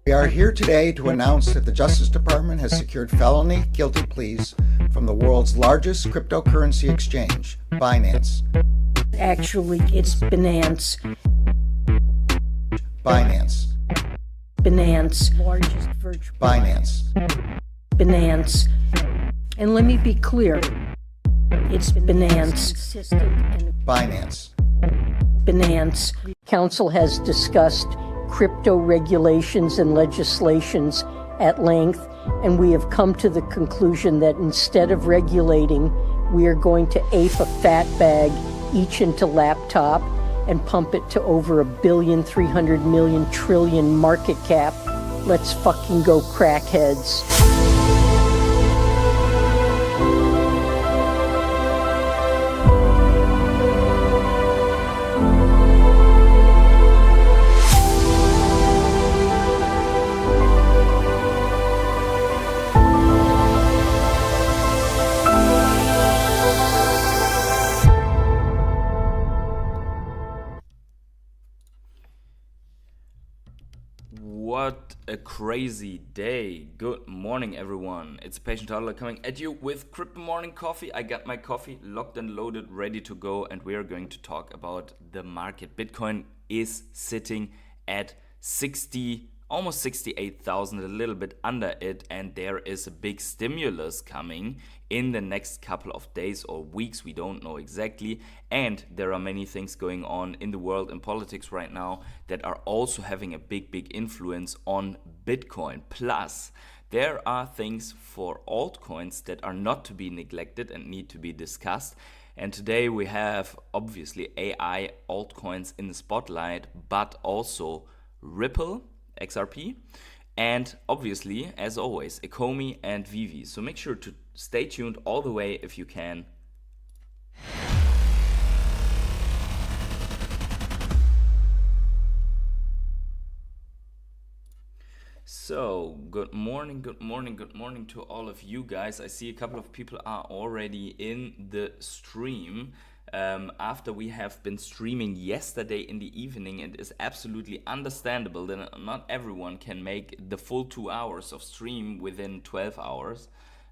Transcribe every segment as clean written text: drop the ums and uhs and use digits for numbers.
We are here today to announce that the Justice Department has secured felony guilty pleas from the world's largest cryptocurrency exchange, Binance. Actually, it's Binance. Binance. Binance. Largest virtual. Binance. Binance. And let me be clear. It's Binance. Binance. Binance. Council has discussed crypto regulations and legislations at length, and we have come to the conclusion that instead of regulating, we are going to ape a fat bag each into laptop and pump it to over $1,300,000,000,000,000,000,000,000 market cap. Let's fucking go, crackheads. What a crazy day. Good morning, everyone. It's Patient Hodler coming at you with Crypto Morning Coffee. I got my coffee locked and loaded, ready to go, and we are going to talk about the market. Bitcoin is sitting at almost 68,000, a little bit under it, and there is a big stimulus coming in the next couple of days or weeks. We don't know exactly, and there are many things going on in the world and politics right now that are also having a big influence on Bitcoin. Plus, there are things for altcoins that are not to be neglected and need to be discussed. And today we have obviously AI altcoins in the spotlight, but also Ripple, XRP, and obviously, as always, Ecomi and Veve. So make sure to stay tuned all the way if you can. So, good morning to all of you guys. I see a couple of people are already in the stream. After we have been streaming yesterday in the evening, it is absolutely understandable that not everyone can make the full 2 hours of stream within 12 hours.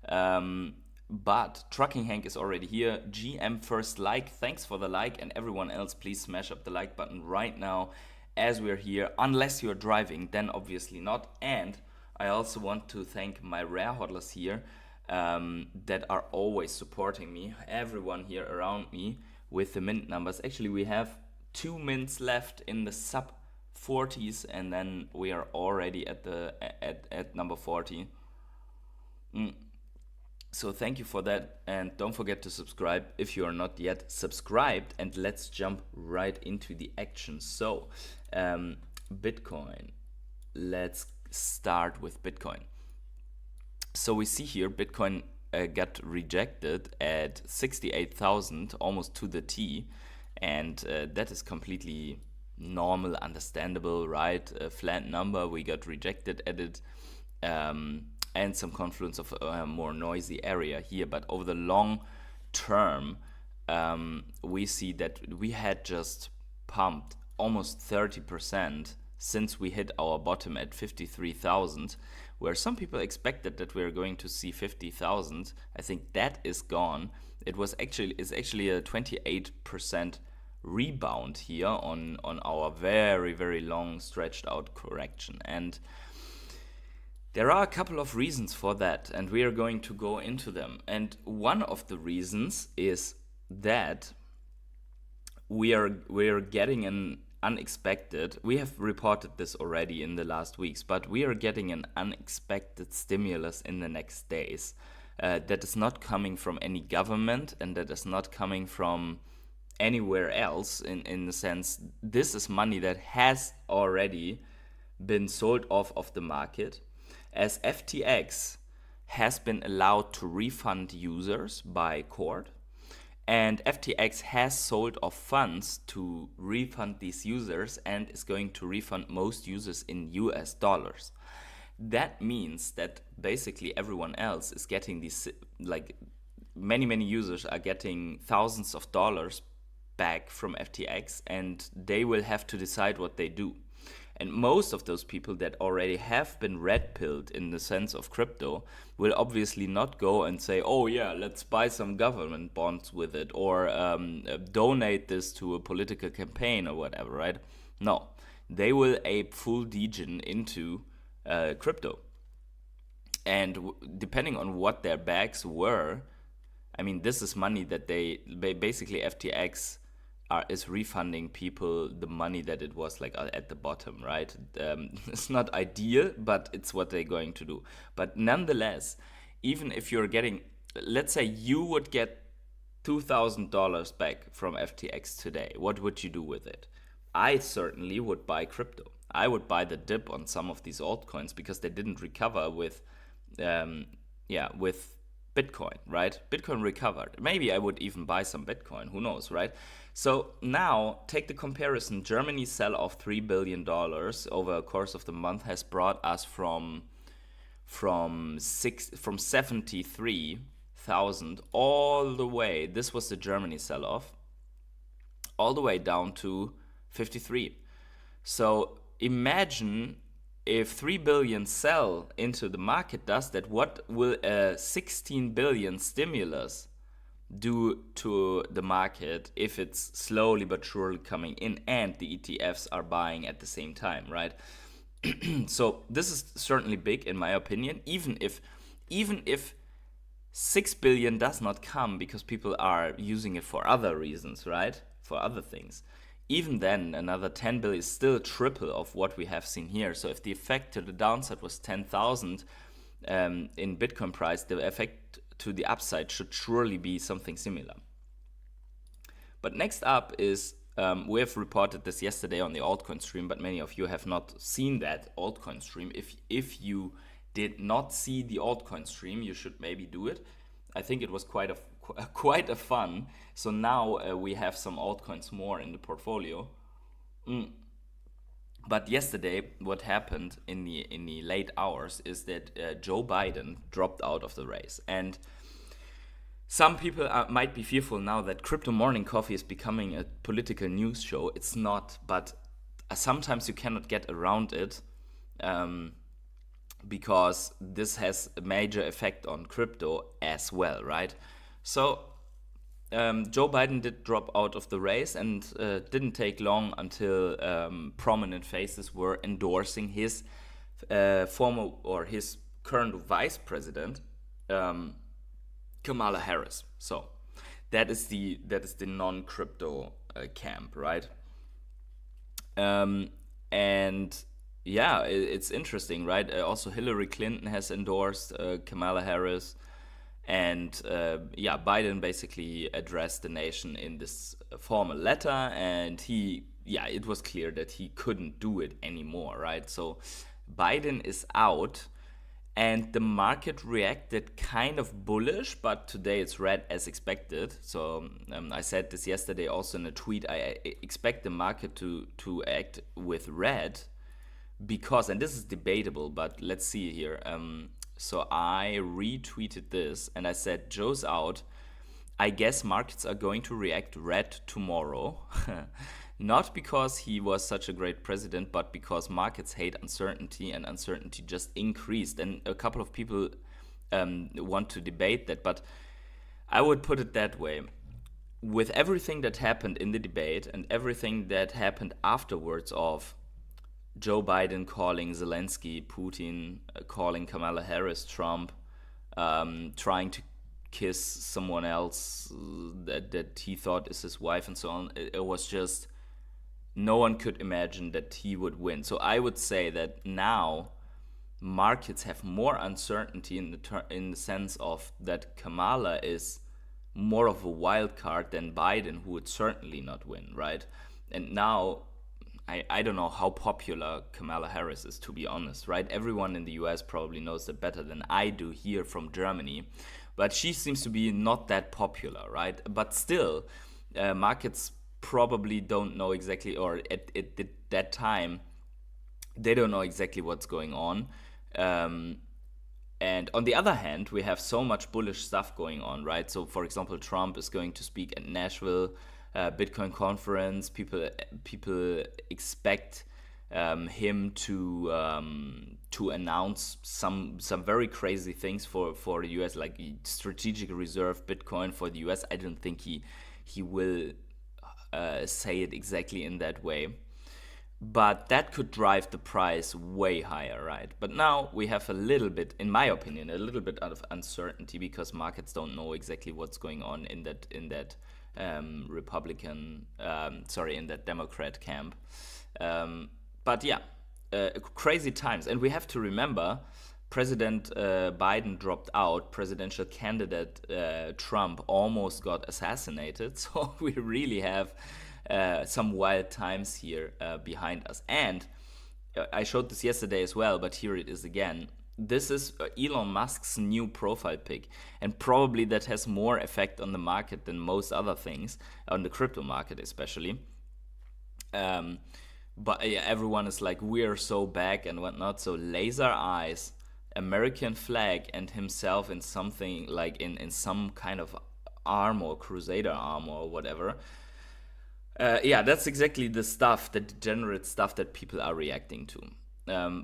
But Trucking Hank is already here. GM first like, thanks for the like, and everyone else please smash up the like button right now as we're here, unless you're driving, then obviously not. And I also want to thank my rare hodlers here that are always supporting me, everyone here around me with the mint numbers. Actually, we have 2 mints left in the sub 40s, and then we are already at number 40. So thank you for that, and don't forget to subscribe if you are not yet subscribed, and let's jump right into the action. So Bitcoin, let's start with Bitcoin. So we see here Bitcoin got rejected at 68,000, almost to the T, and that is completely normal, understandable, right? A flat number, we got rejected at it, and some confluence of a more noisy area here. But over the long term, we see that we had just pumped almost 30% since we hit our bottom at 53,000, where some people expected that we are going to see 50,000. I think that is gone. Is actually a 28% rebound here on our very long stretched out correction. And there are a couple of reasons for that, and we are going to go into them. And one of the reasons is that we are getting an unexpected, we have reported this already in the last weeks, but we are getting an unexpected stimulus in the next days that is not coming from any government, and that is not coming from anywhere else in the sense this is money that has already been sold off of the market, as FTX has been allowed to refund users by court, and FTX has sold off funds to refund these users and is going to refund most users in US dollars. That means that basically everyone else is getting these, like many users are getting thousands of dollars back from FTX, and they will have to decide what they do. And most of those people that already have been red-pilled in the sense of crypto will obviously not go and say, oh yeah, let's buy some government bonds with it, or donate this to a political campaign or whatever, right? No, they will ape full degen into crypto. And depending on what their bags were, I mean, this is money that they basically FTX is refunding people the money that it was like at the bottom, right? It's not ideal, but it's what they're going to do. But nonetheless, even if you're getting, let's say you would get $2,000 back from FTX today, what would you do with it? I certainly would buy crypto. I would buy the dip on some of these altcoins because they didn't recover with Bitcoin, right? Bitcoin recovered. Maybe I would even buy some Bitcoin, who knows, right? So now take the comparison. Germany's sell off $3 billion over a course of the month has brought us from 73,000 all the way, this was the Germany sell off, all the way down to 53. So imagine if 3 billion sell into the market does that, what will a 16 billion stimulus do to the market if it's slowly but surely coming in and the ETFs are buying at the same time, right? So this is certainly big in my opinion, even if 6 billion does not come because people are using it for other reasons, right? For other things. Even then, another 10 billion is still triple of what we have seen here. So if the effect to the downside was 10,000 in Bitcoin price, the effect to the upside should surely be something similar. But next up is, we have reported this yesterday on the altcoin stream, but many of you have not seen that altcoin stream. If you did not see the altcoin stream, you should maybe do it. I think it was quite a fun. So now we have some altcoins more in the portfolio. But yesterday, what happened in the late hours is that Joe Biden dropped out of the race, and some people might be fearful now that Crypto Morning Coffee is becoming a political news show. It's not, but sometimes you cannot get around it. Because this has a major effect on crypto as well, right? So Joe Biden did drop out of the race, and didn't take long until prominent faces were endorsing his former or his current vice president, Kamala Harris. So that is the non-crypto camp, right? And yeah, it's interesting, right? Also, Hillary Clinton has endorsed Kamala Harris, and Biden basically addressed the nation in this formal letter, and it was clear that he couldn't do it anymore, right? So Biden is out, and the market reacted kind of bullish, but today it's red as expected. So I said this yesterday also in a tweet. I expect the market to act with red. Because, and this is debatable, but let's see here. So I retweeted this and I said, Joe's out. I guess markets are going to react red tomorrow. Not because he was such a great president, but because markets hate uncertainty, and uncertainty just increased. And a couple of people want to debate that, but I would put it that way. With everything that happened in the debate and everything that happened afterwards of Joe Biden calling Zelensky Putin, calling Kamala Harris Trump, trying to kiss someone else that he thought is his wife and so on. It was just, no one could imagine that he would win. So I would say that now markets have more uncertainty in the sense of that Kamala is more of a wild card than Biden, who would certainly not win, right? And now I don't know how popular Kamala Harris is, to be honest, right? Everyone in the US probably knows that better than I do here from Germany. But she seems to be not that popular, right? But still, markets probably don't know exactly, or at that time, they don't know exactly what's going on. And on the other hand, we have so much bullish stuff going on, right? So, for example, Trump is going to speak at Nashville Bitcoin conference. People expect him to announce some very crazy things for the US, like strategic reserve Bitcoin for the US. I don't think he will say it exactly in that way, but that could drive the price way higher, right? But now we have a little bit, in my opinion, a little bit out of uncertainty, because markets don't know exactly what's going on in that in that Democrat camp. But yeah, crazy times. And we have to remember, President Biden dropped out. Presidential candidate Trump almost got assassinated. So we really have some wild times here behind us. And I showed this yesterday as well, but here it is again. This is Elon Musk's new profile pic, and probably that has more effect on the market than most other things, on the crypto market especially. But yeah, everyone is like, we're so back and whatnot. So laser eyes, American flag, and himself in something like in some kind of armor, crusader armor or whatever. Yeah, that's exactly the stuff, the degenerate stuff that people are reacting to,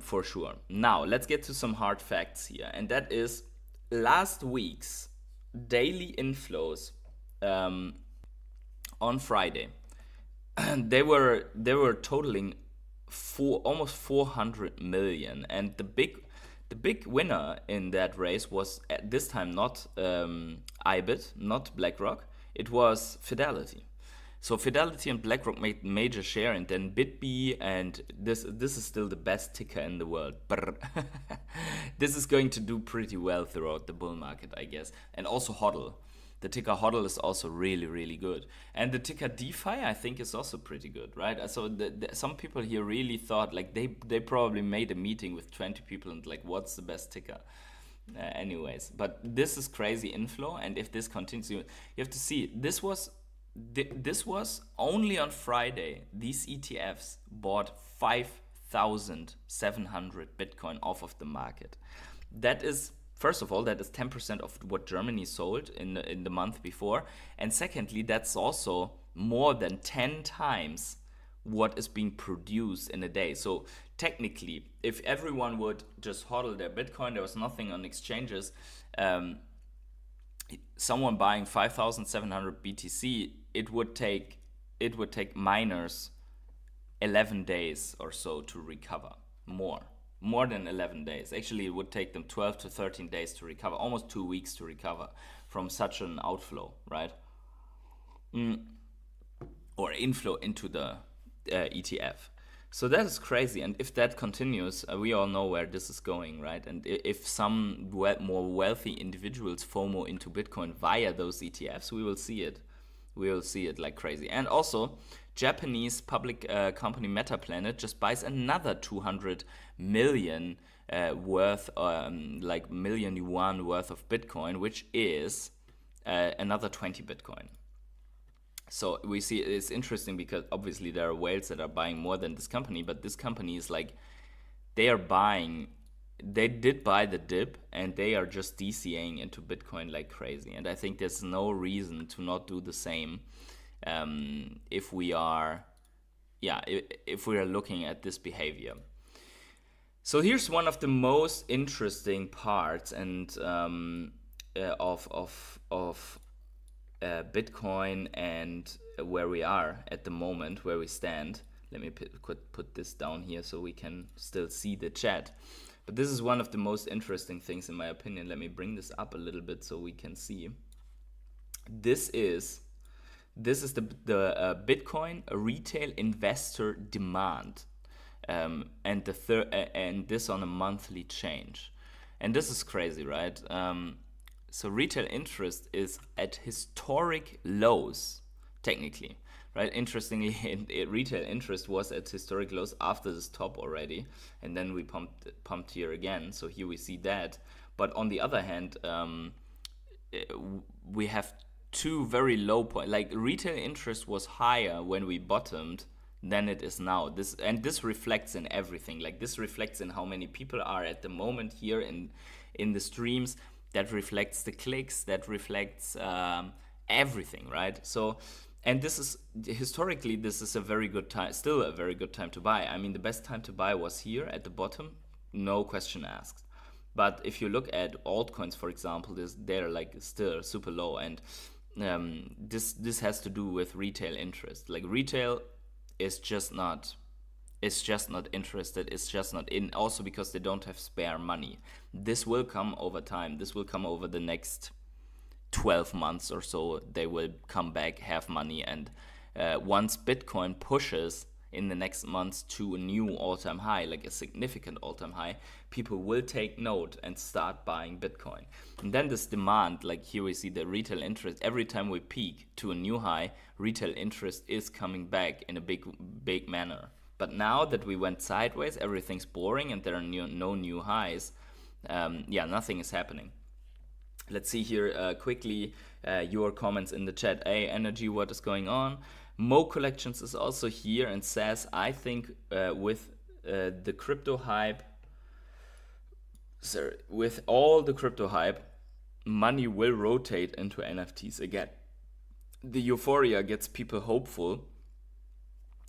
for sure. Now, let's get to some hard facts here. And that is last week's daily inflows on Friday. They were totaling almost 400 million. And the big winner in that race was, at this time, not IBIT, not BlackRock. It was Fidelity. So Fidelity and BlackRock made major share, and then BitB, and this is still the best ticker in the world. This is going to do pretty well throughout the bull market, I guess. And also HODL. The ticker HODL is also really, really good. And the ticker DeFi, I think, is also pretty good, right? So some people here really thought, like, they probably made a meeting with 20 people and like, what's the best ticker? Anyways, but this is crazy inflow, and if this continues, you have to see, this was only on Friday. These ETFs bought 5,700 Bitcoin off of the market. That is, first of all, that is 10% of what Germany sold in the month before. And secondly, that's also more than 10 times what is being produced in a day. So technically, if everyone would just hodl their Bitcoin, there was nothing on exchanges, someone buying 5,700 BTC, it would take miners 11 days or so to recover. More than 11 days. Actually, it would take them 12 to 13 days to recover, almost 2 weeks to recover from such an outflow, right? Or inflow into the ETF. So that is crazy, and if that continues, we all know where this is going, right? And if some more wealthy individuals FOMO into Bitcoin via those ETFs, we will see it. We will see it like crazy. And also, Japanese public company MetaPlanet just buys another 200 million worth, like million yuan worth of Bitcoin, which is another 20 Bitcoin. So we see it's interesting because obviously there are whales that are buying more than this company, but this company is like, they did buy the dip and they are just DCAing into Bitcoin like crazy. And I think there's no reason to not do the same if we are looking at this behavior. So here's one of the most interesting parts and of Bitcoin and where we are at the moment, where we stand. Let me put this down here so we can still see the chat. But this is one of the most interesting things in my opinion. Let me bring this up a little bit so we can see. This is the Bitcoin retail investor demand, and this on a monthly change, and this is crazy, right? So retail interest is at historic lows, technically, right? Interestingly, retail interest was at historic lows after this top already, and then we pumped here again. So here we see that. But on the other hand, we have two very low points. Like retail interest was higher when we bottomed than it is now. This reflects in everything. Like this reflects in how many people are at the moment here in the streams. That reflects the clicks, that reflects everything, right? So And this is historically, this is a very good time, still a very good time to buy. I mean, the best time to buy was here at the bottom, no question asked. But if you look at altcoins, for example, they're like still super low, and this has to do with retail interest. Like retail is just not, it's just not interested. It's just not in. Also because they don't have spare money. This will come over time. This will come over the next 12 months or so. They will come back, have money, and once Bitcoin pushes in the next months to a new all-time high, like a significant all-time high, people will take note and start buying Bitcoin. And then this demand, like here we see the retail interest, every time we peak to a new high, retail interest is coming back in a big manner. But now that we went sideways, everything's boring and there are no new highs, nothing is happening. Let's see here quickly your comments in the chat. Hey, Energy, what is going on? Mo Collections is also here and says, I think with the crypto hype, with all the crypto hype, money will rotate into NFTs again. The euphoria gets people hopeful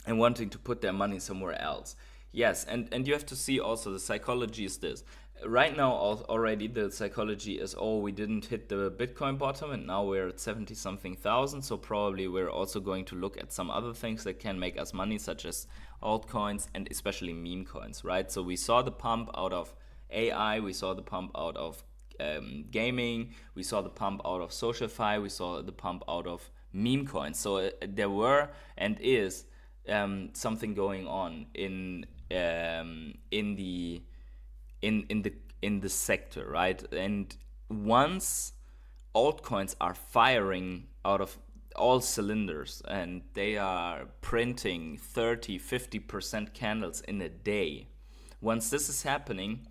and wanting to put their money somewhere else. Yes, and you have to see also the psychology is this. Right now already the psychology is, oh, we didn't hit the Bitcoin bottom and now we're at 70 something thousand, so probably we're also going to look at some other things that can make us money, such as altcoins and especially meme coins, right? So we saw the pump out of AI, we saw the pump out of gaming, we saw the pump out of SocialFi, we saw the pump out of meme coins. So there were and is something going on in the sector, right? And once altcoins are firing out of all cylinders and they are printing 30-50% candles in a day, once this is happening,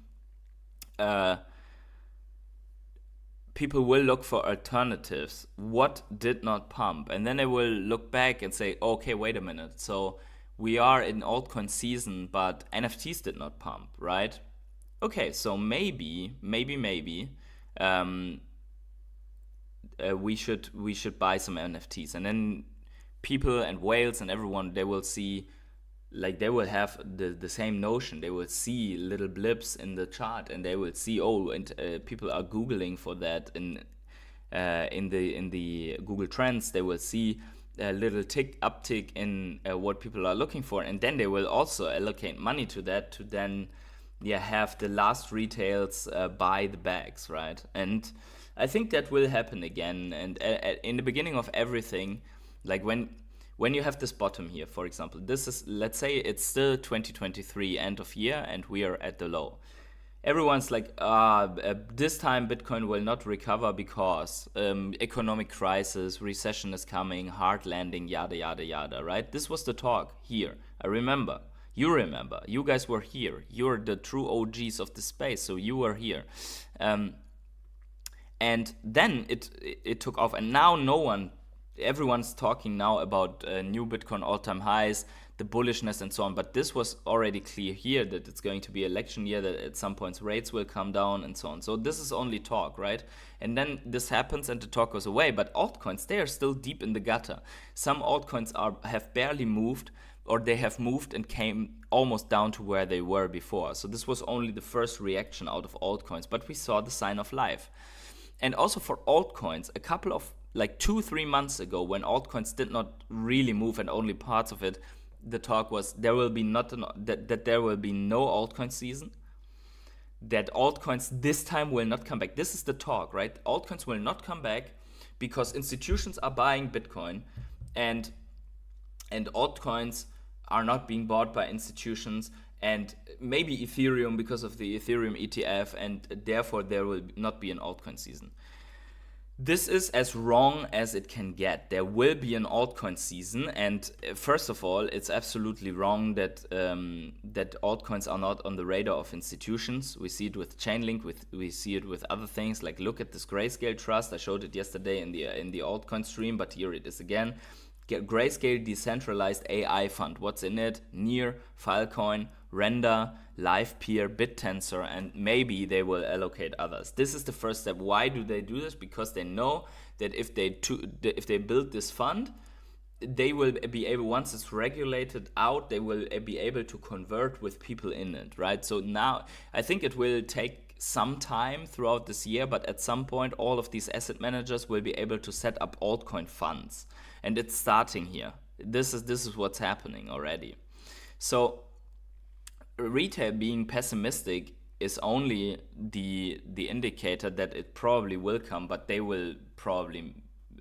people will look for alternatives. What did not pump? And then they will look back and say, okay, wait a minute. So we are in altcoin season, but NFTs did not pump, right? Okay, so maybe we should buy some NFTs, and then people and whales and everyone, they will see, like they will have the same notion. They will see little blips in the chart, and they will see, oh, and people are googling for that in the Google Trends. They will see a little uptick in what people are looking for, and then they will also allocate money to that to then have the last retails buy the bags, right? And I think that will happen again. And in the beginning of everything, like when you have this bottom here, for example, this is, let's say it's still 2023 end of year and we are at the low. Everyone's like, this time Bitcoin will not recover because economic crisis, recession is coming, hard landing, yada, yada, yada, right? This was the talk here. I remember. You remember. You guys were here. You're the true OGs of the space, so you were here. And then it took off, and now everyone's talking now about new Bitcoin all-time highs, the bullishness and so on, but this was already clear here that it's going to be election year, that at some points rates will come down and so on. So this is only talk, right? And then this happens and the talk goes away, but altcoins, they are still deep in the gutter. Some altcoins have barely moved, or they have moved and came almost down to where they were before. So this was only the first reaction out of altcoins, but we saw the sign of life. And also for altcoins, a couple of, like 2-3 months ago, when altcoins did not really move and only parts of it, the talk was there will be that there will be no altcoin season, that altcoins this time will not come back. This is the talk, right? Altcoins will not come back because institutions are buying Bitcoin, and altcoins are not being bought by institutions, and maybe Ethereum because of the Ethereum ETF, and therefore there will not be an altcoin season. This is as wrong as it can get. There will be an altcoin season, and first of all, it's absolutely wrong that altcoins are not on the radar of institutions. We see it with Chainlink, we see it with other things. Like look at this Grayscale Trust. I showed it yesterday in the altcoin stream, but here it is again. Grayscale Decentralized AI Fund. What's in it? Near, Filecoin, Render, LivePeer, BitTensor, and maybe they will allocate others. This is the first step. Why do they do this? Because they know that if they build this fund, they will be able, once it's regulated out, they will be able to convert with people in it, right? So now I think it will take some time throughout this year, but at some point all of these asset managers will be able to set up altcoin funds, and it's starting here. This is what's happening already. So retail being pessimistic is only the indicator that it probably will come, but they will probably,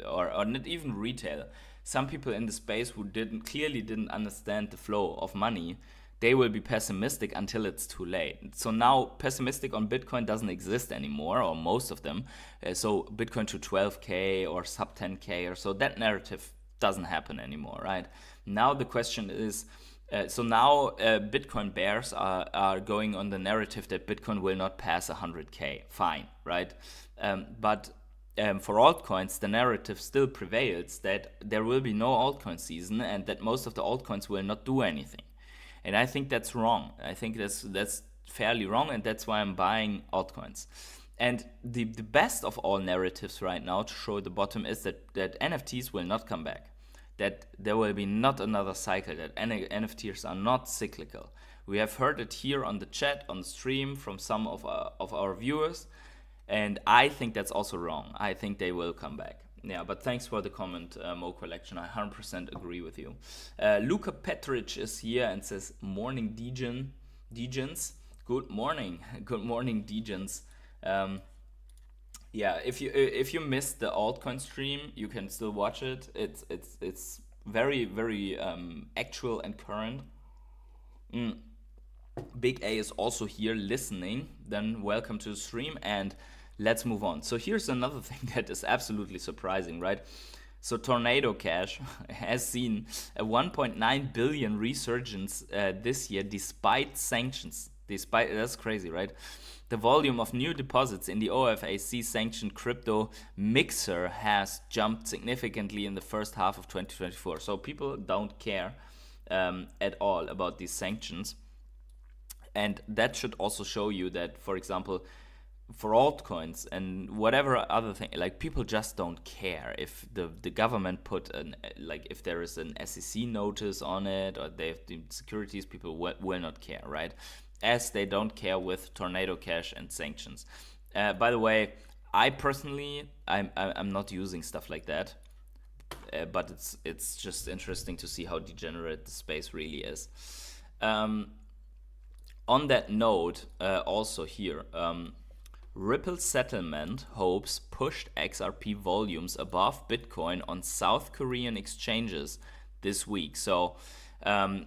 or not even retail, some people in the space who clearly didn't understand the flow of money, they will be pessimistic until it's too late. So now pessimistic on Bitcoin doesn't exist anymore, or most of them. So Bitcoin to 12K or sub 10K or so, that narrative doesn't happen anymore, right? Now the question is, so now Bitcoin bears are going on the narrative that Bitcoin will not pass 100K. Fine, right? But for altcoins, the narrative still prevails that there will be no altcoin season and that most of the altcoins will not do anything. And I think that's wrong. I think that's fairly wrong, and that's why I'm buying altcoins. And the best of all narratives right now to show the bottom is that NFTs will not come back, that there will be not another cycle, that NFTs are not cyclical. We have heard it here on the chat, on the stream, from some of our viewers, and I think that's also wrong. I think they will come back. Yeah, but thanks for the comment, Mo Collection. I 100% agree with you. Luka Petric is here and says, morning, Degens. Good morning. Good morning, Degens. Yeah, if you missed the altcoin stream, you can still watch it. It's very, very actual and current. Big A is also here listening. Then welcome to the stream, and let's move on. So here's another thing that is absolutely surprising, right? So Tornado Cash has seen a 1.9 billion resurgence this year despite sanctions. That's crazy, right? The volume of new deposits in the OFAC sanctioned crypto mixer has jumped significantly in the first half of 2024. So people don't care at all about these sanctions. And that should also show you that, for example, for altcoins and whatever other thing, like, people just don't care if the government put if there is an SEC notice on it, or they have the securities, people will not care, right? As they don't care with Tornado Cash and sanctions. By the way, I personally, I'm not using stuff like that, but it's just interesting to see how degenerate the space really is. On that note, also here, Ripple settlement hopes pushed XRP volumes above Bitcoin on South Korean exchanges this week. So, and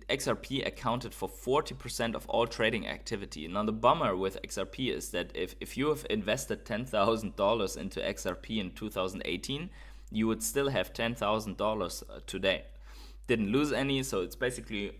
XRP accounted for 40% of all trading activity. Now, the bummer with XRP is that if you have invested $10,000 into XRP in 2018, you would still have $10,000 today. Didn't lose any, so it's basically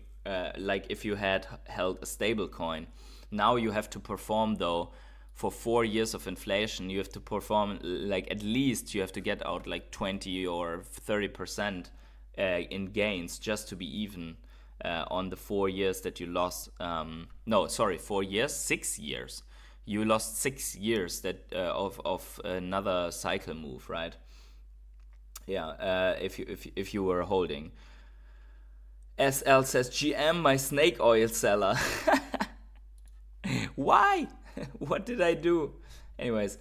like if you had held a stable coin. Now you have to perform, though, for 4 years of inflation, you have to perform, like, at least you have to get out like 20 or 30% in gains just to be even on the 4 years that you lost. 4 years, 6 years. You lost 6 years that of another cycle move, right? Yeah, if you were holding. SL says, GM, my snake oil seller. Why? What did I do? Anyways,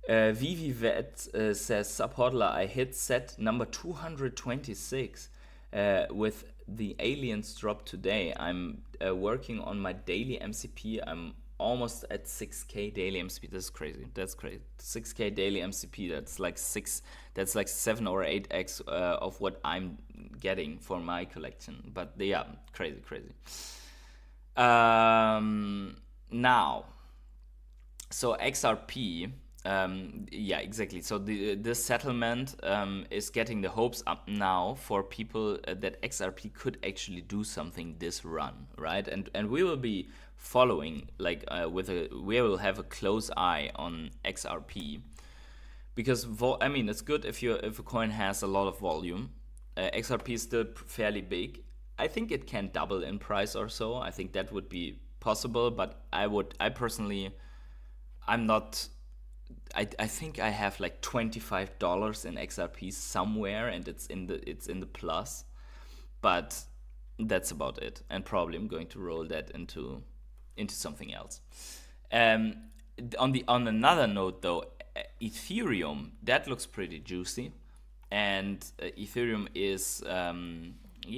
Vivi Vet says, Sub Hodler, I hit set number 226 with the aliens drop today. I'm working on my daily MCP. I'm almost at 6k daily MCP. That's crazy. 6k daily MCP. That's like 7 or 8x of what I'm getting for my collection. But yeah, crazy. Now, so XRP, yeah, exactly. So this settlement is getting the hopes up now for people that XRP could actually do something this run, right? And we will be following, like, we will have a close eye on XRP, because it's good if a coin has a lot of volume. XRP is still fairly big. I think it can double in price or so. I think that would be possible, but I personally, I'm not I think I have like $25 in XRP somewhere, and it's in the plus, but that's about it. And probably I'm going to roll that into something else. On another note though, Ethereum, that looks pretty juicy, and Ethereum is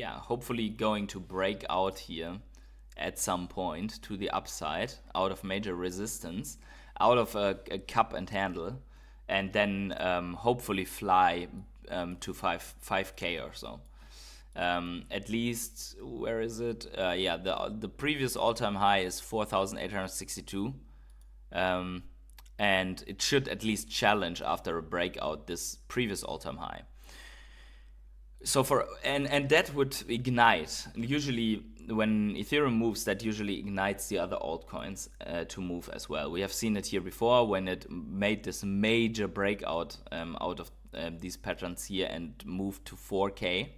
hopefully going to break out here at some point to the upside, out of major resistance, out of a cup and handle, and then hopefully fly to 5K or so. At least, where is it? The previous all-time high is 4,862, and it should at least challenge after a breakout this previous all-time high. So and that would ignite. Usually when Ethereum moves, that usually ignites the other altcoins to move as well. We have seen it here before when it made this major breakout out of these patterns here and moved to 4K.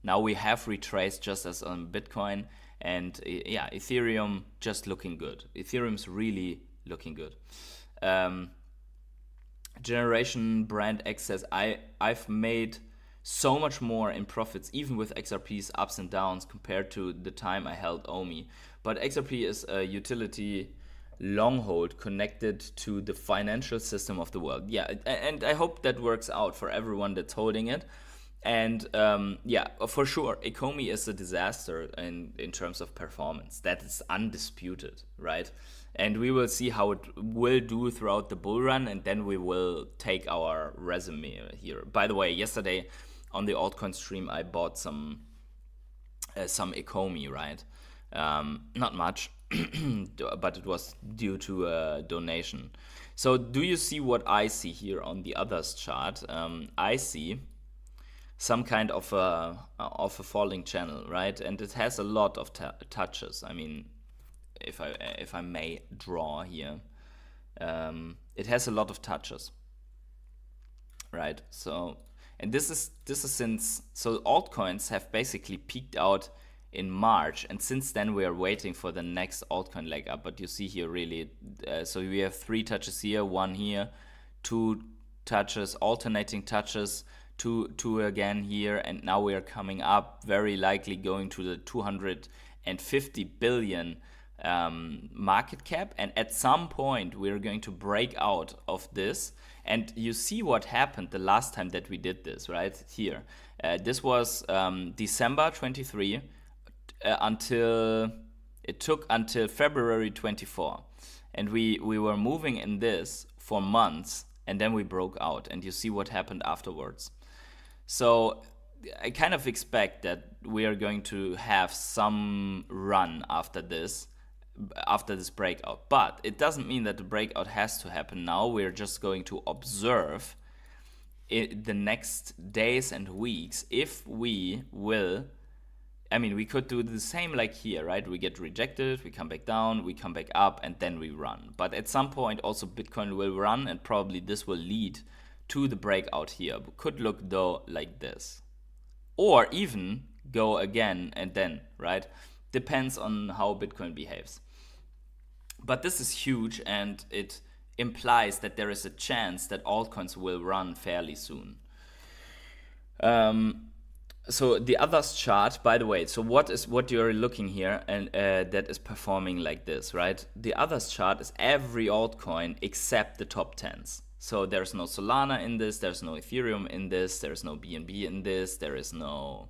Now we have retraced just as on Bitcoin, and Ethereum just looking good. Ethereum's really looking good. Generation Brand X says, I've made so much more in profits, even with XRP's ups and downs compared to the time I held OMI. But XRP is a utility long hold connected to the financial system of the world. Yeah, and I hope that works out for everyone that's holding it. And for sure, Ecomi is a disaster in terms of performance. That is undisputed, right? And we will see how it will do throughout the bull run, and then we will take our resume here. By the way, yesterday on the altcoin stream, I bought some Ecomi, right? Not much, but it was due to a donation. So do you see what I see here on the others chart? I see some kind of a falling channel, right? And it has a lot of touches. I mean, if I may draw here, it has a lot of touches, right? So, and this is since, so altcoins have basically peaked out in March, and since then we are waiting for the next altcoin leg up. But you see here really, so we have 3 touches here, 1 here, 2 touches, alternating touches, two again here, and now we are coming up, very likely going to the 250 billion market cap, and at some point we're going to break out of this. And you see what happened the last time that we did this, right here. This was December 23 until February 24, and we were moving in this for months, and then we broke out, and you see what happened afterwards. So I kind of expect that we are going to have some run after this breakout. But it doesn't mean that the breakout has to happen now. We're just going to observe the next days and weeks if we will. I mean, we could do the same like here, right? We get rejected, we come back down, we come back up, and then we run. But at some point also Bitcoin will run, and probably this will lead to the breakout here. Could look though like this, or even go again and then, right? Depends on how Bitcoin behaves. But this is huge, and it implies that there is a chance that altcoins will run fairly soon. So the others chart, by the way, so what you're looking here, and that is performing like this, right? The others chart is every altcoin except the top 10s. So there's no Solana in this, there's no Ethereum in this, there's no BNB in this, there is no,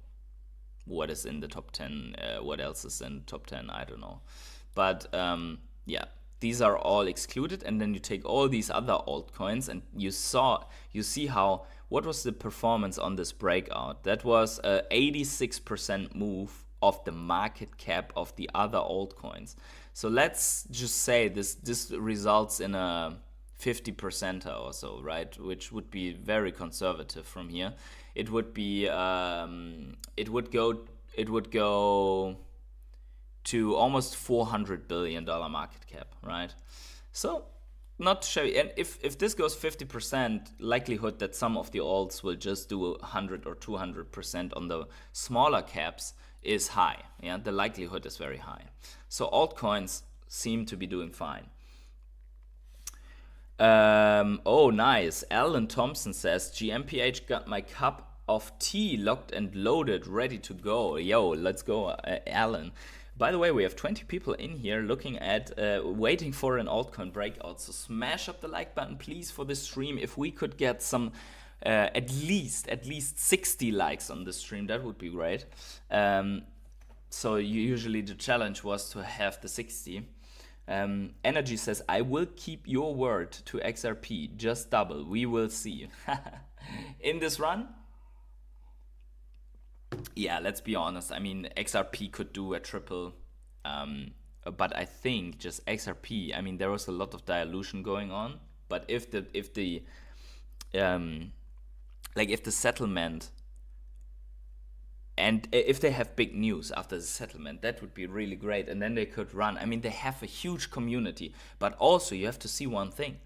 what is in the top 10, what else is in the top 10, I don't know. But these are all excluded, and then you take all these other altcoins, and you see how, what was the performance on this breakout? That was a 86% move of the market cap of the other altcoins. So let's just say this results in a 50% or so, right? Which would be very conservative from here. It would be it would go to almost $400 billion market cap, right? So not shabby. And if this goes 50%, likelihood that some of the alts will just do 100 or 200% on the smaller caps is high. Yeah, the likelihood is very high. So altcoins seem to be doing fine. Oh, nice. Alan Thompson says, GMPH got my cup of tea locked and loaded, ready to go. Yo, let's go, Alan. By the way, we have 20 people in here looking at, waiting for an altcoin breakout. So smash up the like button, please, for this stream. If we could get some, at least 60 likes on this stream, that would be great. So usually the challenge was to have the 60. Energy says, I will keep your word to XRP, just double, we will see. In this run, yeah, let's be honest, I mean, XRP could do a triple, but I think just XRP, I mean, there was a lot of dilution going on, but if the settlement, and if they have big news after the settlement, that would be really great. And then they could run. I mean, they have a huge community. But also, you have to see one thing.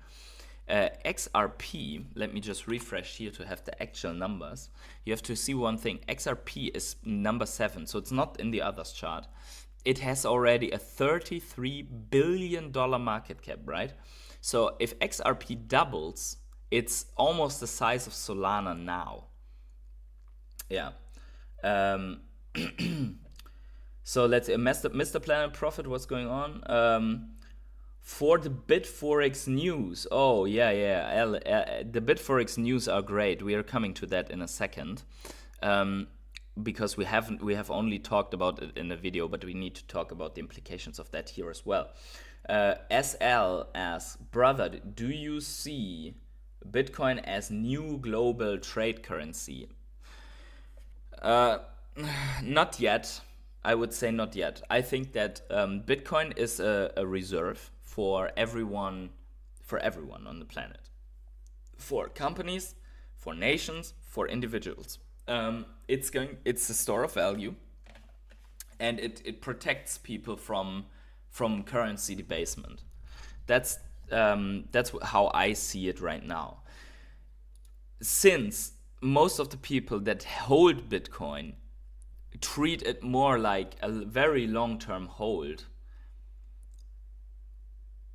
XRP, let me just refresh here to have the actual numbers. You have to see one thing. XRP is number 7, so it's not in the others chart. It has already a $33 billion market cap, right? So if XRP doubles, it's almost the size of Solana now. Yeah. So let's Mr. Planet Profit, what's going on? For the Bitforex news. Oh yeah. The Bitforex news are great. We are coming to that in a second. Because we have only talked about it in the video, but we need to talk about the implications of that here as well. SL asks, brother, do you see Bitcoin as new global trade currency? Not yet. I would say not yet. I think that Bitcoin is a reserve for everyone on the planet, for companies, for nations, for individuals. It's a store of value, and it protects people from currency debasement. That's how I see it right now. Since most of the people that hold Bitcoin treat it more like a very long-term hold,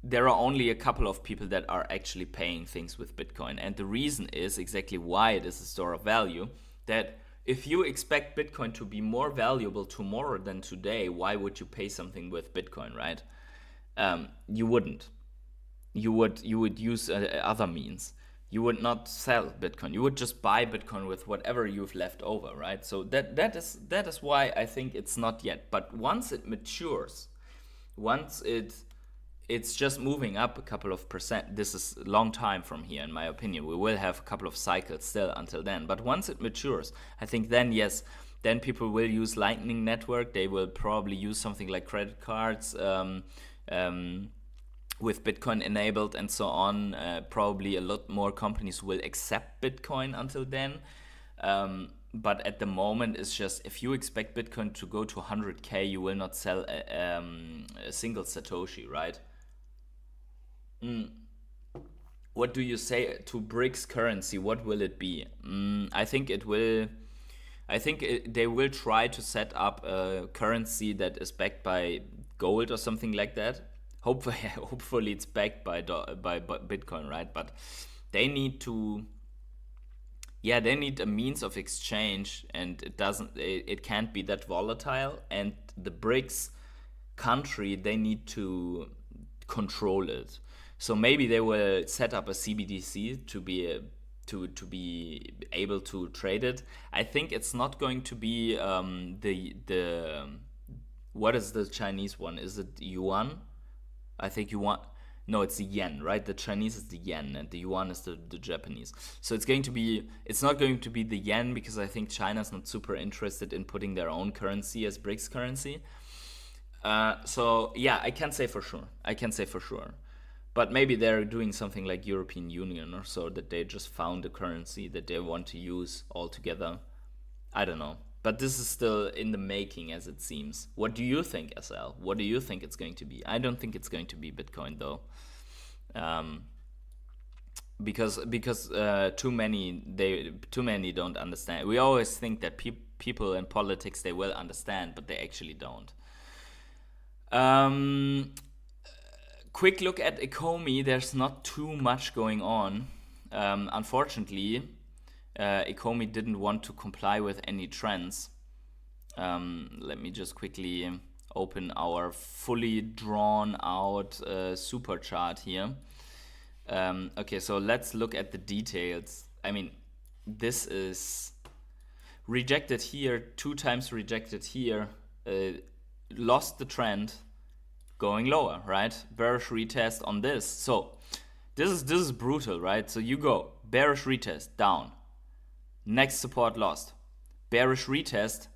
there are only a couple of people that are actually paying things with Bitcoin. And the reason is exactly why it is a store of value, that if you expect Bitcoin to be more valuable tomorrow than today, why would you pay something with Bitcoin, right? You wouldn't. You would use other means. You would not sell Bitcoin. You would just buy Bitcoin with whatever you've left over, right? So that is why I think it's not yet. But once it matures, once it's just moving up a couple of percent. This is a long time from here, in my opinion. We will have a couple of cycles still until then. But once it matures, I think then, yes, then people will use Lightning Network. They will probably use something like credit cards, with Bitcoin enabled and so on. Probably a lot more companies will accept Bitcoin until then. But at the moment, it's just, if you expect Bitcoin to go to 100K, you will not sell a single Satoshi, right? What do you say to BRICS currency? What will it be? I think they will try to set up a currency that is backed by gold or something like that. Hopefully it's backed by Bitcoin, right? But they need to, they need a means of exchange, and it can't be that volatile. And the BRICS country, they need to control it. So maybe they will set up a CBDC to be able to trade it. I think it's not going to be the what is the Chinese one? Is it yuan? I think no, it's the yen, right? The Chinese is the yen and the yuan is the Japanese. So it's not going to be the yen, because I think China's not super interested in putting their own currency as BRICS currency. So yeah, I can't say for sure. But maybe they're doing something like European Union or so, that they just found a currency that they want to use all together. I don't know. But this is still in the making, as it seems. What do you think, SL? What do you think it's going to be? I don't think it's going to be Bitcoin, though. Because too many don't understand. We always think that people in politics, they will understand, but they actually don't. quick look at Ecomi. There's not too much going on. Unfortunately, Ecomi didn't want to comply with any trends. Let me just quickly open our fully drawn out super chart here. Okay, so let's look at the details. I mean, this is rejected here, 2 times rejected here, lost the trend, going lower, right? Bearish retest on this. So this is brutal, right? So you go bearish retest down, next support lost, bearish retest,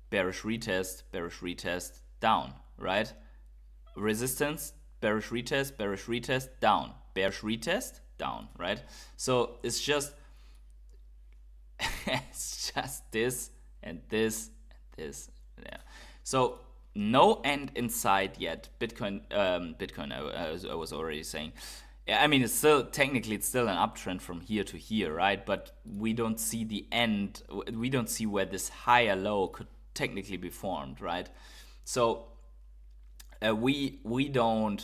bearish retest, bearish retest, down, right? Resistance, bearish retest, down, bearish retest, down, right? So it's just it's just this and this and this. Yeah. So no end in sight yet. Bitcoin, I was already saying. Yeah, I mean, it's still technically it's still an uptrend from here to here, right? But we don't see the end. We don't see where this higher low could technically be formed, right? So we don't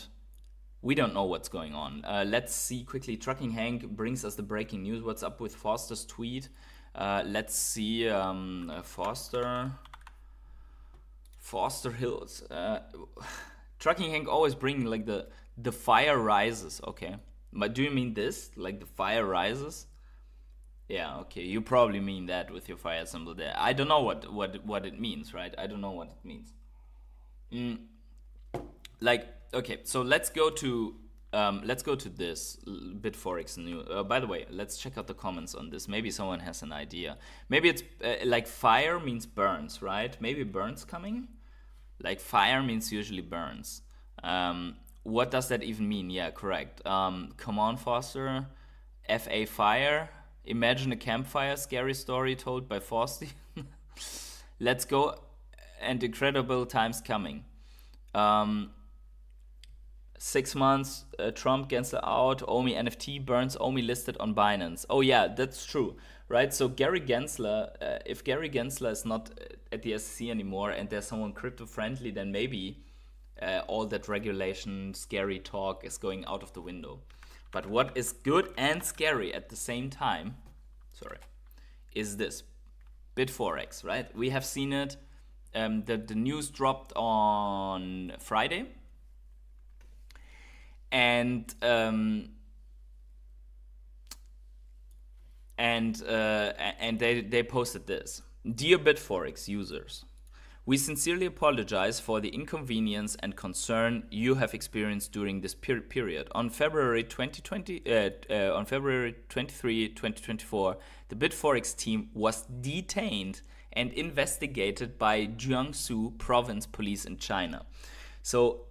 know what's going on. Let's see quickly. Trucking Hank brings us the breaking news. What's up with Foster's tweet? Let's see. Foster Hills. Trucking Hank always bring like the fire rises. Okay, but do you mean this? Like the fire rises? Yeah, okay. You probably mean that with your fire symbol there. I don't know what it means, right? I don't know what it means. Like, okay, so let's go to this Bitforex news. By the way, let's check out the comments on this. Maybe someone has an idea. Maybe it's like fire means burns, right? Maybe burns coming. Like fire means usually burns. What does that even mean? Yeah, correct. Come on, Foster. FA fire. Imagine a campfire scary story told by Frosty. Let's go. And incredible times coming. 6 months, Trump Gensler out, Ecomi NFT burns, Ecomi listed on Binance. Oh yeah, that's true, right? So Gary Gensler, if Gary Gensler is not at the SEC anymore and there's someone crypto-friendly, then maybe all that regulation, scary talk is going out of the window. But what is good and scary at the same time, is this. Bitforex, right? We have seen it. The news dropped on Friday. And they posted this. Dear Bitforex users, we sincerely apologize for the inconvenience and concern you have experienced during this period. On February 23, 2024, the Bitforex team was detained and investigated by Jiangsu Province Police in China. So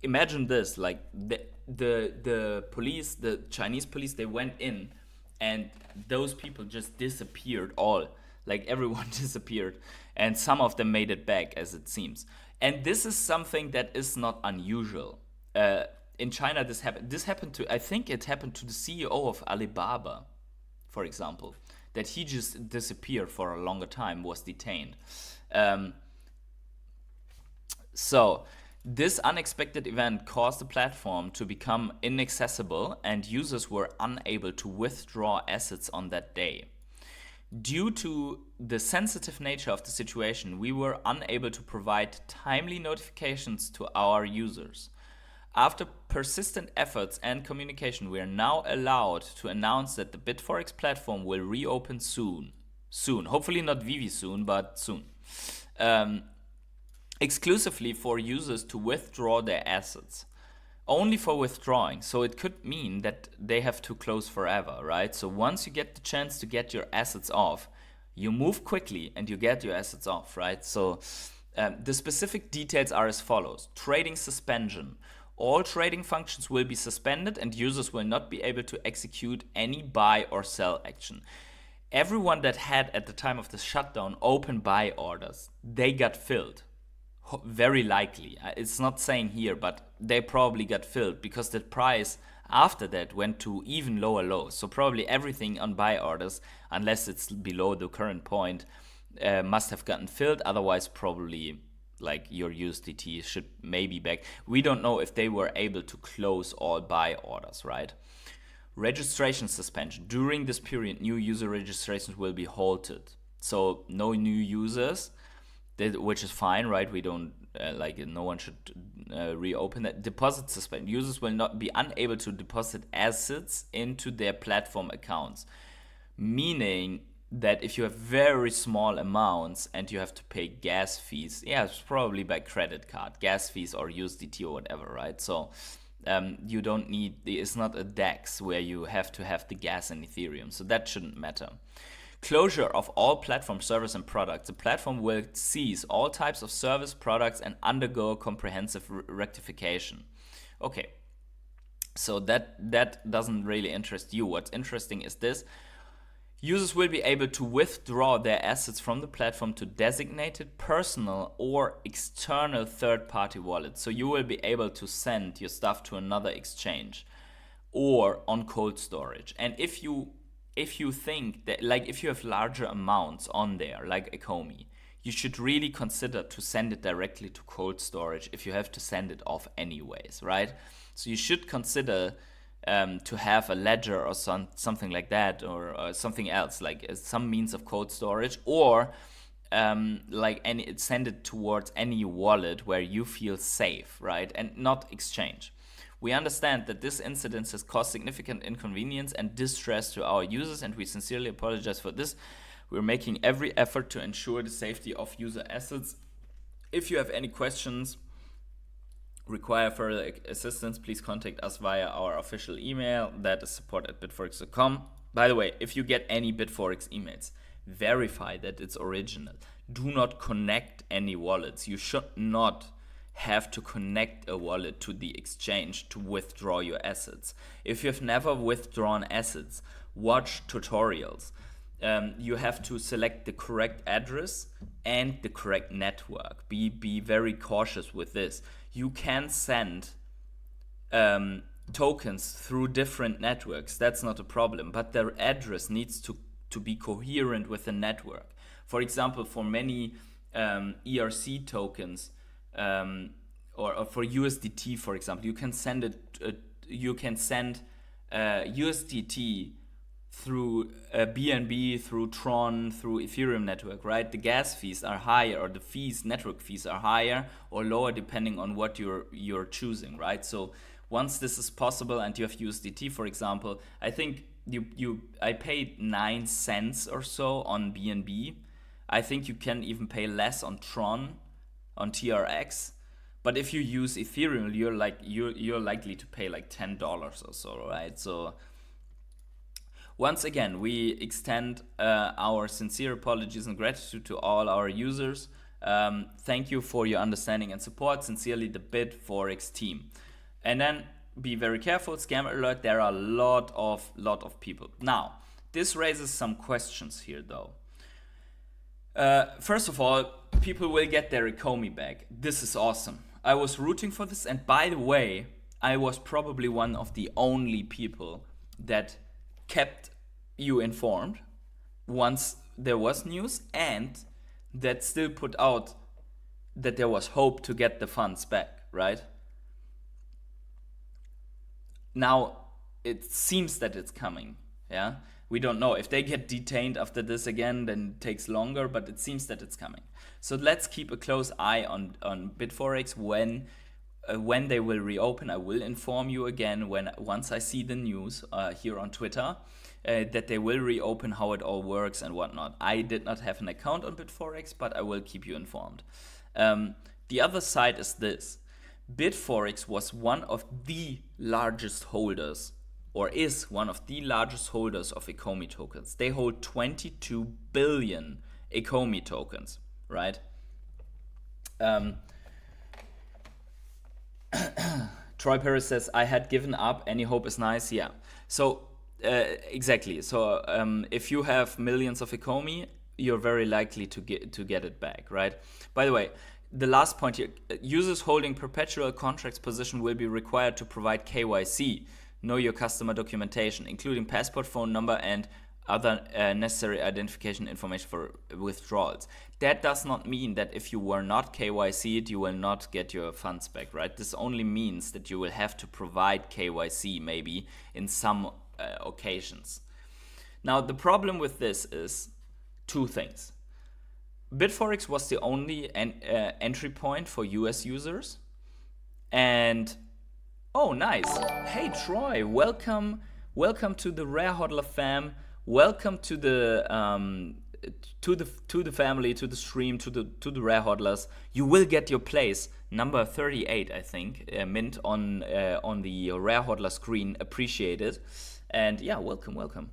imagine this, like the police, the Chinese police, they went in and those people just disappeared all. Like everyone disappeared and some of them made it back, as it seems. And this is something that is not unusual. In China, this happened to, I think it happened to the CEO of Alibaba, for example, that he just disappeared for a longer time, was detained. So this unexpected event caused the platform to become inaccessible and users were unable to withdraw assets on that day. Due to the sensitive nature of the situation, we were unable to provide timely notifications to our users. After persistent efforts and communication, we are now allowed to announce that the Bitforex platform will reopen soon. Hopefully not Veve soon, but soon. Exclusively for users to withdraw their assets. Only for withdrawing, so it could mean that they have to close forever, right? So once you get the chance to get your assets off, you move quickly and you get your assets off, right? So the specific details are as follows. Trading suspension. All trading functions will be suspended and users will not be able to execute any buy or sell action. Everyone that had at the time of the shutdown open buy orders, they got filled. Very likely. It's not saying here, but they probably got filled because the price after that went to even lower lows. So probably everything on buy orders, unless it's below the current point, must have gotten filled. Otherwise, probably like your USDT should maybe back. We don't know if they were able to close all buy orders, right? Registration suspension. During this period, new user registrations will be halted. So no new users, which is fine, right? We don't, no one should reopen that. Deposit suspend. Users will not be unable to deposit assets into their platform accounts. Meaning that if you have very small amounts and you have to pay gas fees, it's probably by credit card, gas fees or USDT or whatever, right? So you don't need, it's not a DEX where you have to have the gas in Ethereum. So that shouldn't matter. Closure of all platform service and products. The platform will cease all types of service products and undergo comprehensive rectification. Okay, so that doesn't really interest you. What's interesting is this. Users will be able to withdraw their assets from the platform to designated personal or external third-party wallets. So you will be able to send your stuff to another exchange or on cold storage. And if you think that, like, if you have larger amounts on there, like Ecomi, you should really consider to send it directly to cold storage if you have to send it off anyways, right? So you should consider to have a ledger or something like that, or something else, like some means of cold storage, or send it towards any wallet where you feel safe, right? And not exchange. We understand that this incident has caused significant inconvenience and distress to our users, and we sincerely apologize for this. We're making every effort to ensure the safety of user assets. If you have any questions, require further assistance, please contact us via our official email, that is support@bitforex.com. By the way, if you get any Bitforex emails, verify that it's original. Do not connect any wallets. You should not have to connect a wallet to the exchange to withdraw your assets. If you've never withdrawn assets, watch tutorials. You have to select the correct address and the correct network. Be very cautious with this. You can send tokens through different networks. That's not a problem, but their address needs to be coherent with the network. For example, for many ERC tokens, or for USDT, for example, you can send USDT through BNB, through Tron, through Ethereum network, right? The gas fees are higher, or the network fees are higher or lower depending on what you're choosing, right? So once this is possible and you have USDT, for example, I think I paid 9 cents or so on BNB. I think you can even pay less on Tron, on TRX. But if you use Ethereum, you're likely to pay like $10 or so, right? So once again, we extend our sincere apologies and gratitude to all our users. Thank you for your understanding and support. Sincerely, the Bitforex team. And then be very careful. Scam alert. There are a lot of people. Now, this raises some questions here, though. First of all, people will get their Ecomi back. This is awesome. I was rooting for this, and by the way, I was probably one of the only people that kept you informed once there was news, and that still put out that there was hope to get the funds back, right? Now, it seems that it's coming, yeah? We don't know. If they get detained after this again, then it takes longer, but it seems that it's coming. So let's keep a close eye on Bitforex. When they will reopen, I will inform you again once I see the news here on Twitter that they will reopen, how it all works and whatnot. I did not have an account on Bitforex, but I will keep you informed. The other side is this. Bitforex was one of the largest holders, or is one of the largest holders of Ecomi tokens. They hold 22 billion Ecomi tokens, right? Troy Paris says, I had given up, any hope is nice. Yeah, so exactly. So if you have millions of Ecomi, you're very likely to get it back, right? By the way, the last point here, users holding perpetual contracts position will be required to provide KYC, know your customer documentation, including passport, phone number, and other necessary identification information for withdrawals. That does not mean that if you were not KYC'd, you will not get your funds back, right? This only means that you will have to provide KYC maybe in some occasions. Now, the problem with this is two things. Bitforex was the only entry point for US users. And, oh, nice. Hey, Troy, welcome to the Rare Hodler fam. Welcome to the family, to the stream, to the Rare Hodlers. You will get your place, number 38, I think, mint on the Rare Hodler screen. Appreciate it, and yeah, welcome.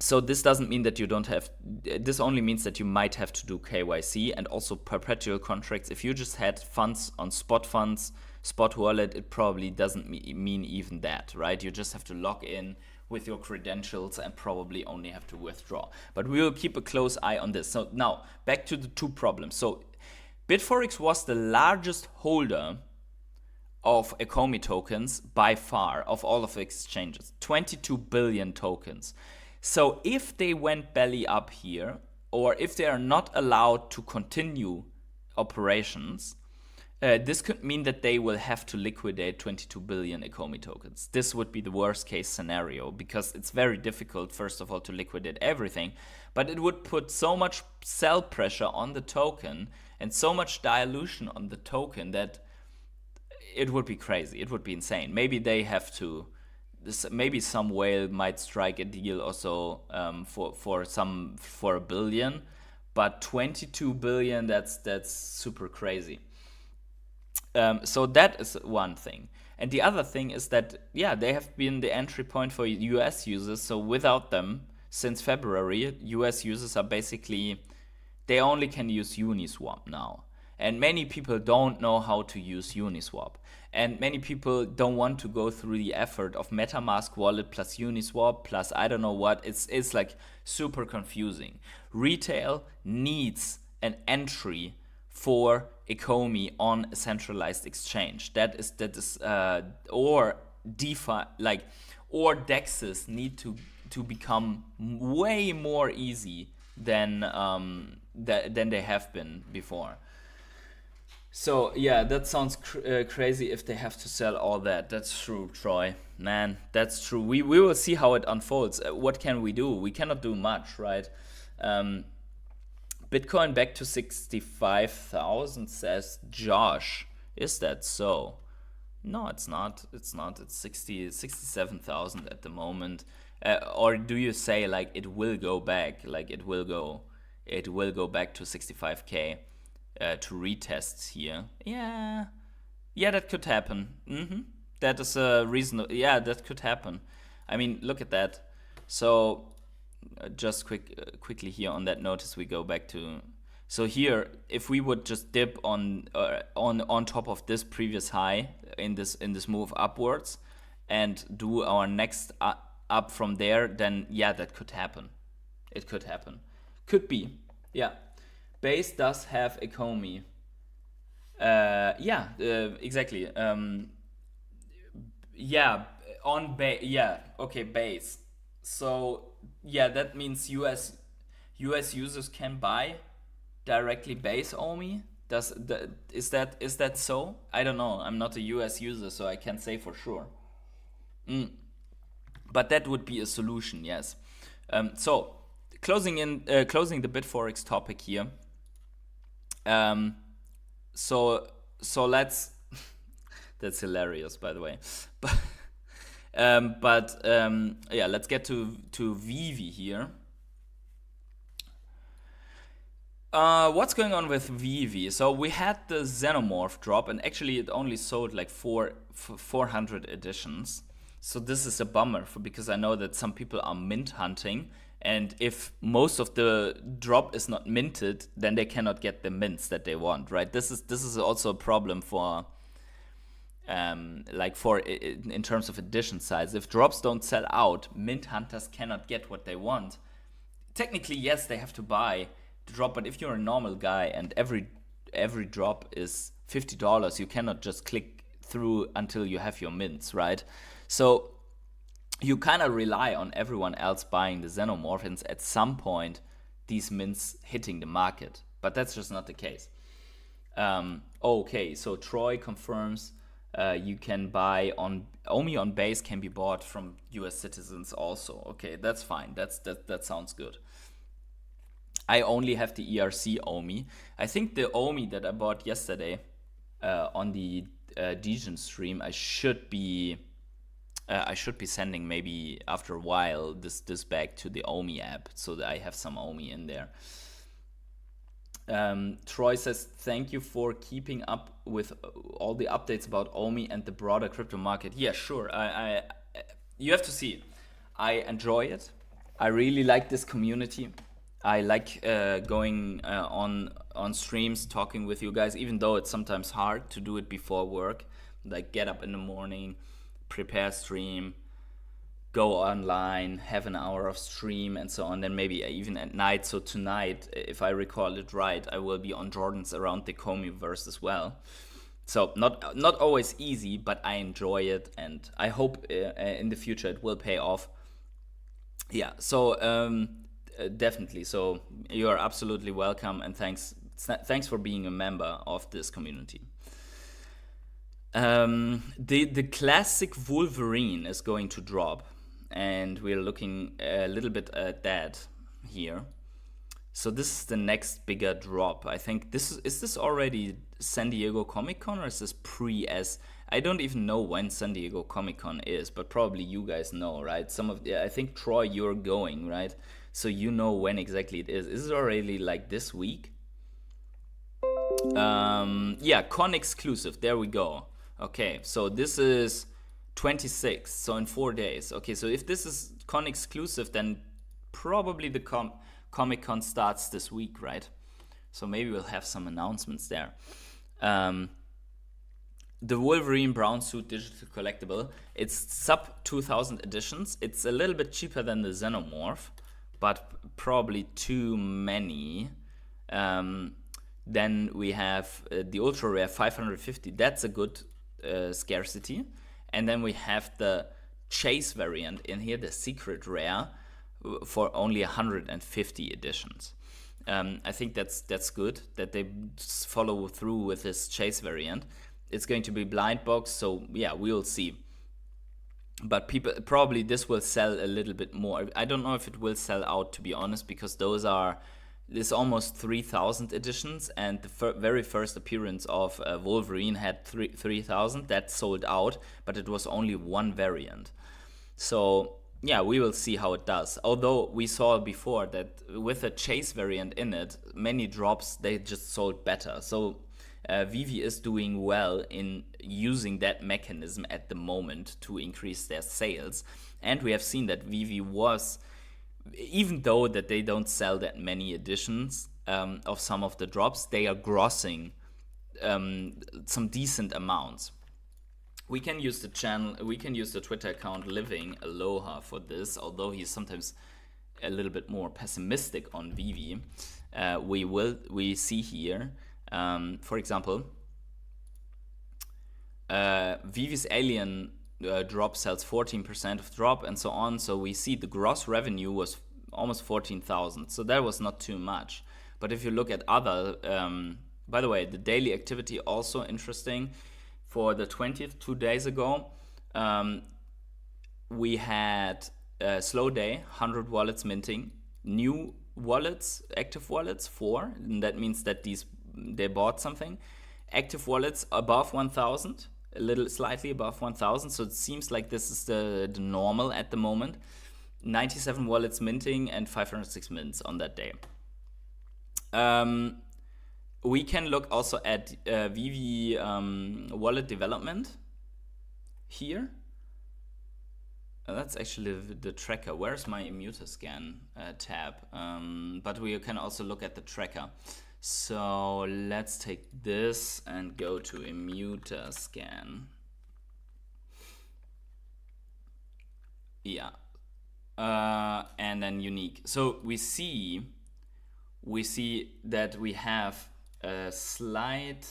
So this doesn't mean that you don't have. This only means that you might have to do KYC and also perpetual contracts. If you just had funds on spot wallet, it probably doesn't mean even that, right? You just have to log in with your credentials and probably only have to withdraw. But we will keep a close eye on this. So now back to the two problems. So Bitforex was the largest holder of Ecomi tokens by far of all of the exchanges, 22 billion tokens. So if they went belly up here, or if they are not allowed to continue operations, this could mean that they will have to liquidate 22 billion Ecomi tokens. This would be the worst case scenario because it's very difficult, first of all, to liquidate everything, but it would put so much sell pressure on the token and so much dilution on the token that it would be crazy. It would be insane. Maybe they have to, maybe some whale might strike a deal or so for a billion, but 22 billion, that's super crazy. So that is one thing. And the other thing is that, yeah, they have been the entry point for US users. So without them, since February, US users are basically, they only can use Uniswap now. And many people don't know how to use Uniswap. And many people don't want to go through the effort of MetaMask wallet plus Uniswap plus I don't know what. It's like super confusing. Retail needs an entry for Ecomi on a centralized exchange. That is or DeFi, like, or DEXs need to become way more easy than they have been before. So yeah, that sounds crazy if they have to sell all that. That's true, Troy. Man, that's true. We will see how it unfolds. What can we do? We cannot do much, right? Bitcoin back to 65,000, says Josh. Is that so? No, it's not. It's 67,000 at the moment. Or do you say like it will go back? Like it will go back to 65k to retest here? Yeah, that could happen. That is a reasonable. Yeah, that could happen. I mean, look at that. So. Just quickly here on that notice, we go back to. So here, if we would just dip on top of this previous high in this move upwards, and do our next up from there, then yeah, that could happen. It could happen. Could be. Yeah. Base does have Ecomi. Exactly. On base. Yeah. Okay. Base. So. Yeah, that means US users can buy directly base OMI. Is that so? I don't know. I'm not a US user, so I can't say for sure. But that would be a solution, yes. So closing the Bitforex topic here. So let's. That's hilarious, by the way. Let's get to Veve here. What's going on with Veve? So we had the Xenomorph drop, and actually it only sold like 400 editions. So this is a bummer because I know that some people are mint hunting, and if most of the drop is not minted, then they cannot get the mints that they want, right? This is also a problem for. In terms of edition size, if drops don't sell out, mint hunters cannot get what they want. Technically, yes, they have to buy the drop, but if you're a normal guy and every drop is $50, you cannot just click through until you have your mints, right? So you kind of rely on everyone else buying the xenomorph, and at some point these mints hitting the market, but that's just not the case. Okay, so Troy confirms you can buy on OMI on base can be bought from US citizens also. Okay, that's fine. That sounds good. I only have the ERC OMI. I think the OMI that I bought yesterday on the Degen stream, I should be sending maybe after a while this back to the OMI app so that I have some OMI in there. Troy says, thank you for keeping up with all the updates about OMI and the broader crypto market. Yeah, sure. You have to see it. I enjoy it. I really like this community. I like going on streams, talking with you guys, even though it's sometimes hard to do it before work. Like get up in the morning, prepare stream, go online, have an hour of stream and so on, then maybe even at night. So tonight, if I recall it right, I will be on Jordan's around the Ecomi-verse as well. So not always easy, but I enjoy it, and I hope in the future it will pay off. Yeah, so definitely. So you are absolutely welcome, and thanks for being a member of this community. The classic Wolverine is going to drop, and we're looking a little bit at that here. So this is the next bigger drop. I think is this already San Diego Comic-Con, or is this pre-S? I don't even know when San Diego Comic-Con is, but probably you guys know, right? I think Troy, you're going, right? So you know when exactly it is. Is it already like this week? Yeah, con exclusive. There we go. Okay, so this is 26th, so in 4 days. Okay, so if this is con exclusive, then probably the Comic-Con starts this week, right? So maybe we'll have some announcements there. The Wolverine brown suit digital collectible, it's sub 2000 editions. It's a little bit cheaper than the Xenomorph, but probably too many. Then we have the ultra rare 550. That's a good scarcity. And then we have the chase variant in here, the secret rare, for only 150 editions. I think that's good that they follow through with this chase variant. It's going to be blind box, so yeah, we'll see. But people probably this will sell a little bit more. I don't know if it will sell out, to be honest, because there's almost 3,000 editions, and the very first appearance of Wolverine had 3,000. That sold out, but it was only one variant. So yeah, we will see how it does. Although we saw before that with a chase variant in it, many drops, they just sold better. So Veve is doing well in using that mechanism at the moment to increase their sales. And we have seen that Veve was, even though that they don't sell that many editions of some of the drops, they are grossing some decent amounts. We can use the channel, we can use the Twitter account Living Aloha for this, although he's sometimes a little bit more pessimistic on Veve. We see here, for example, Veve's Alien drop sells 14% of drop and so on. So we see the gross revenue was almost 14,000. So that was not too much. But if you look at other, by the way, the daily activity also interesting. For the 20th, 2 days ago, we had a slow day, 100 wallets minting, new wallets, active wallets, 4. And that means that they bought something. Active wallets above 1,000. A little slightly above 1,000, so it seems like this is the normal at the moment. 97 wallets minting and 506 mints on that day. We can look also at Veve wallet development here. That's actually the tracker. Where's my Immuter scan tab? But we can also look at the tracker. So let's take this and go to Immuter scan. Yeah. And then unique. So we see that we have a slight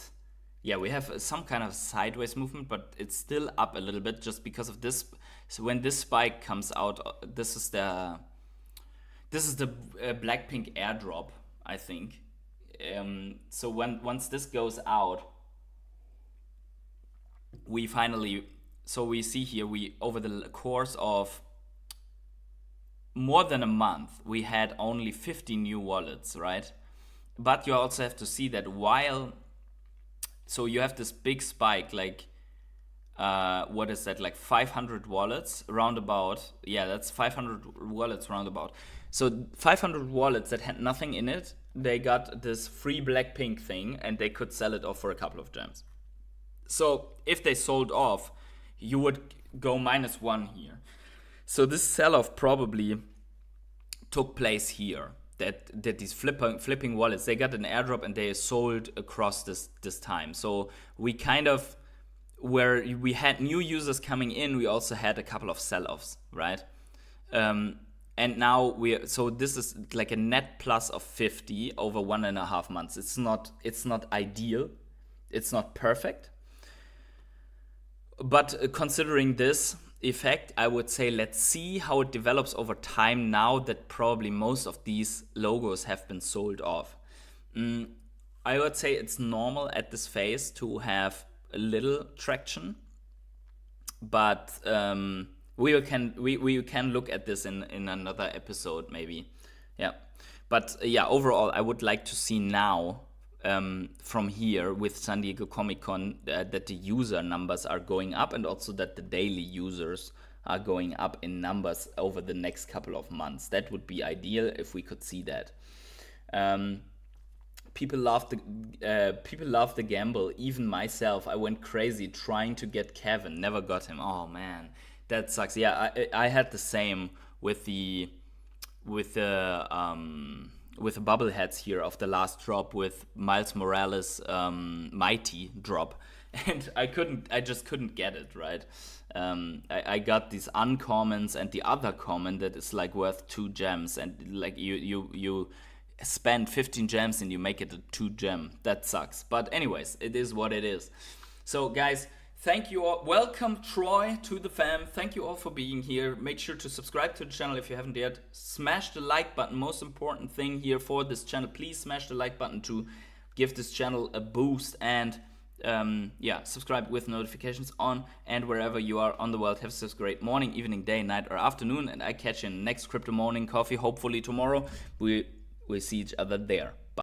yeah, we have some kind of sideways movement, but it's still up a little bit just because of this. So when this spike comes out, this is the Blackpink airdrop, I think. So once this goes out, we finally, so we see here, we over the course of more than a month, we had only 50 new wallets, right? But you also have to see that while, so you have this big spike, like what is that, like 500 wallets roundabout. Yeah, that's 500 wallets roundabout. So 500 wallets that had nothing in it, they got this free Blackpink thing and they could sell it off for a couple of gems. So if they sold off, you would go -1 here. So this sell-off probably took place here. That these flipping wallets, they got an airdrop and they sold across this time. So we kind of, where we had new users coming in, we also had a couple of sell-offs, right? And now so this is like a net plus of 50 over 1.5 months. It's not ideal, it's not perfect. But considering this effect, I would say let's see how it develops over time now that probably most of these logos have been sold off. I would say it's normal at this phase to have a little traction, but we can look at this in another episode maybe. Yeah, but yeah, overall I would like to see now from here with San Diego Comic-Con that the user numbers are going up and also that the daily users are going up in numbers over the next couple of months. That would be ideal if we could see that. People love the gamble. Even myself, I went crazy trying to get Kevin, never got him. Oh man, that sucks. Yeah, I had the same with the bubbleheads here of the last drop with Miles Morales Mighty drop, and I just couldn't get it, right? I got these uncommons and the other common that is like worth 2 gems, and like you spend 15 gems and you make it a 2 gem. That sucks, but anyways, it is what it is. So guys, thank you all. Welcome Troy to the fam. Thank you all for being here. Make sure to subscribe to the channel if you haven't yet. Smash the like button. Most important thing here for this channel. Please smash the like button to give this channel a boost. And yeah, subscribe with notifications on. And wherever you are on the world, have a great morning, evening, day, night, or afternoon. And I catch you in the next Crypto Morning Coffee, hopefully tomorrow. We'll see each other there. Bye.